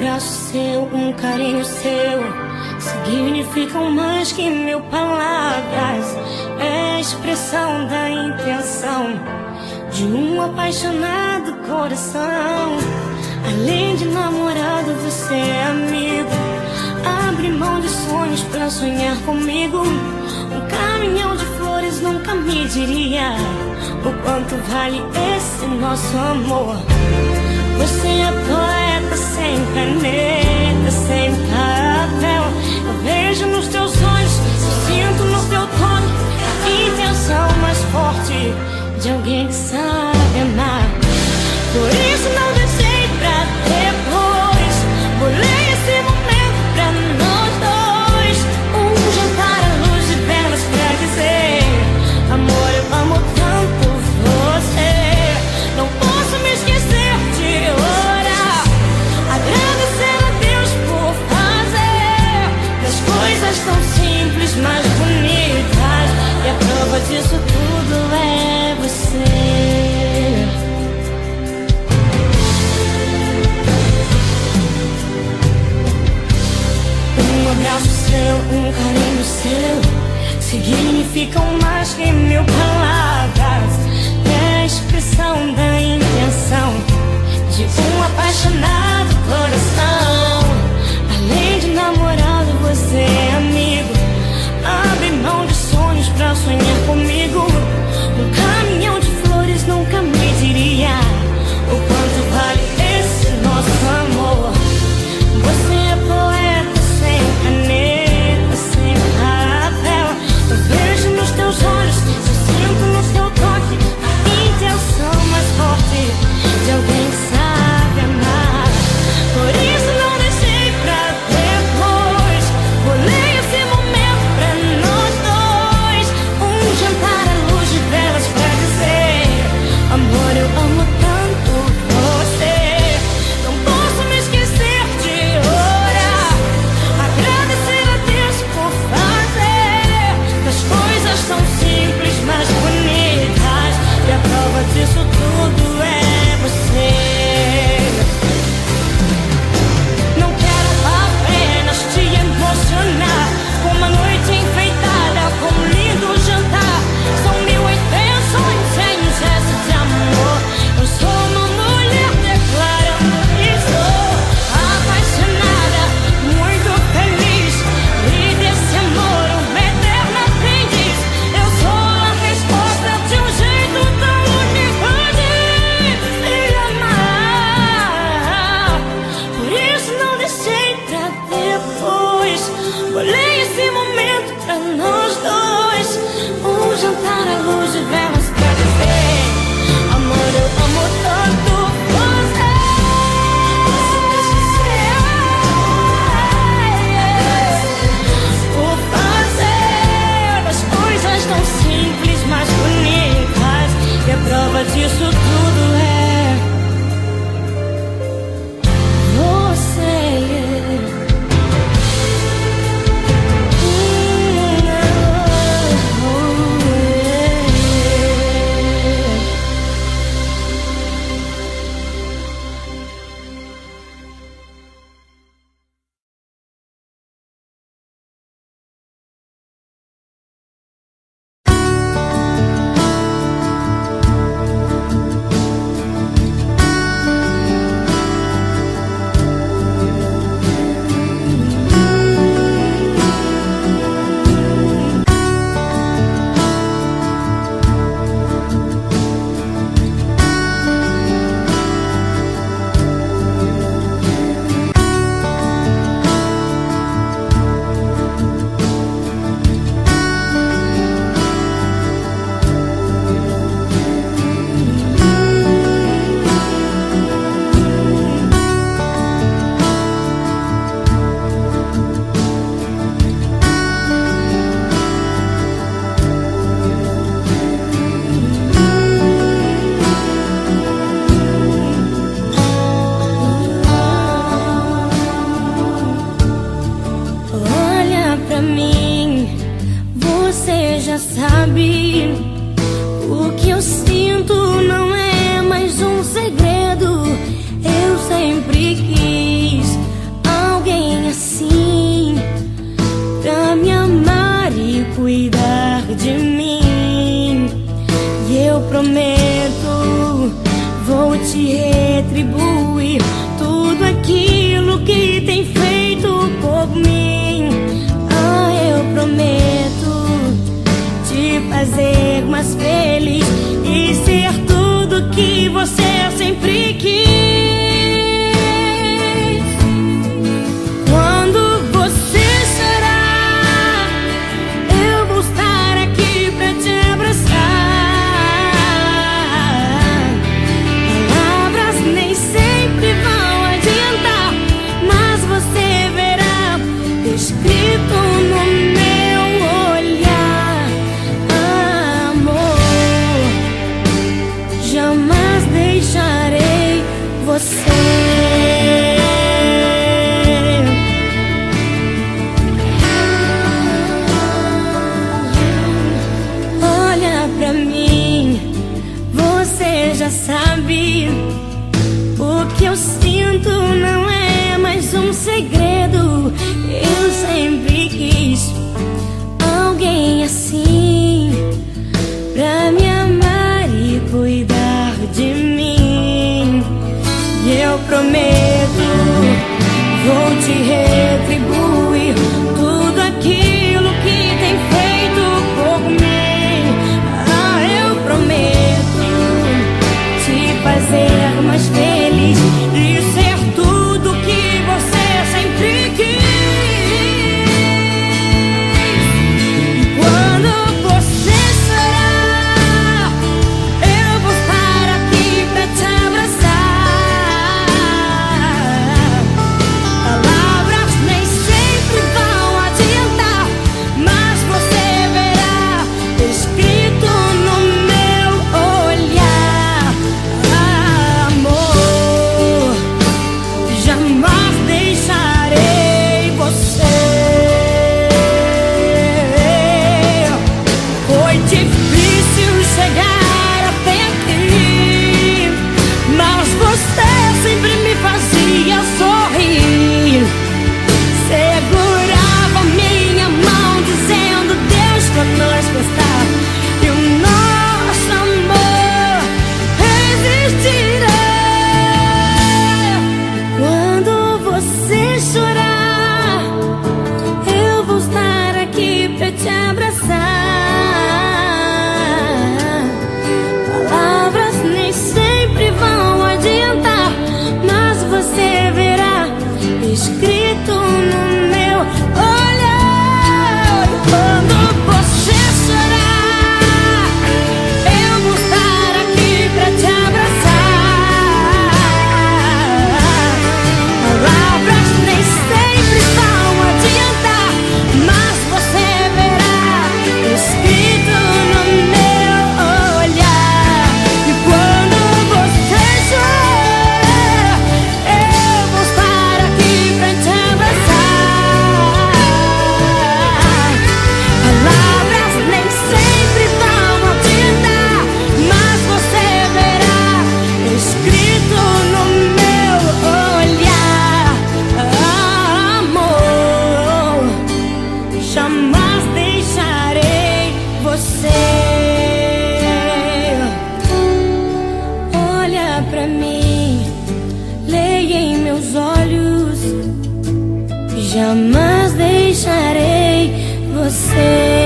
abraço seu, um carinho seu significam mais que mil palavras. É a expressão da intenção de um apaixonado coração. Além de namorado, você é amigo. Abre mão de sonhos pra sonhar comigo. Um caminhão de flores nunca me diria o quanto vale esse nosso amor. Você é poeta sem caneta, sem papel. Eu vejo nos teus olhos, sinto no teu toque a intenção mais forte de alguém que sabe amar. Por isso não deixei pra depois. Bolei esse momento pra nós dois. Um jantar à luz de velas pra dizer: amor, eu amo tanto você. Não posso me esquecer de orar, agradecer a Deus por fazer das coisas tão simples mais bonitas. E a prova disso tudo é você. Um abraço seu, um carinho seu significam mais que mil palavras. É a expressão da intenção de um apaixonado coração. Além de namorado, você é amigo. Abre mão de sonhos pra sonhar comigo. Um caminhão de flores nunca me diria o quanto vale esse nosso amor. Você é poeta sem caneta, sem papel. Eu vejo nos teus olhos, eu sinto no teu toque a intenção mais forte de alguém que sabe amar. Por isso não deixei pra depois. Bolei esse momento pra nós dois. Um jantar à luz de velas pra dizer: amor, eu amo tanto você. Não posso me esquecer de orar, agradecer a Deus por fazer das coisas tão simples mais bonitas. E a prova disso tudo é você. Não quero apenas te emocionar com uma noite enfeitada, com um lindo jantar. São mil intenções sem um gesto de amor. Eu sou uma mulher declarando que estou apaixonada, muito feliz. E desse amor uma eterna aprendiz. Eu sou a resposta de um jeito tão único de se amar. Por isso não deixei pra depois. Bolei esse momento pra nós dois. Um jantar à luz de velas pra dizer: amor, eu amo tanto você. Por fazer das coisas tão simples mais bonitas. E a prova disso tudo é você. sempre quis prometo, vou te retribuir tudo aquilo que tem feito por mim. Ah, eu prometo te fazer mais feliz e ser tudo que você sempre quis. Escrito no meu olhar, amor, jamais deixarei você. Olha pra mim, você já sabe. O que eu sinto não é mais um segredo. Eu sempre quis alguém assim pra me amar e cuidar de mim. E eu prometo, vou te retribuir tudo aquilo que tem feito por mim. Ah, eu prometo te fazer mais feliz e ser tudo que você sempre quis. Te abraçar. Palavras nem sempre vão adiantar, mas você verá escrito no meu olhar. Quando você chorar, eu vou estar aqui pra te abraçar. Palavras nem sempre vão adiantar, mas você escrito no meu olhar. E quando você chorar, eu vou estar aqui pra te abraçar. Palavras nem sempre vão adiantar, mas você verá escrito no meu olhar. Amor, jamais deixarei você. Olha pra mim, leia em meus olhos, jamais deixarei você.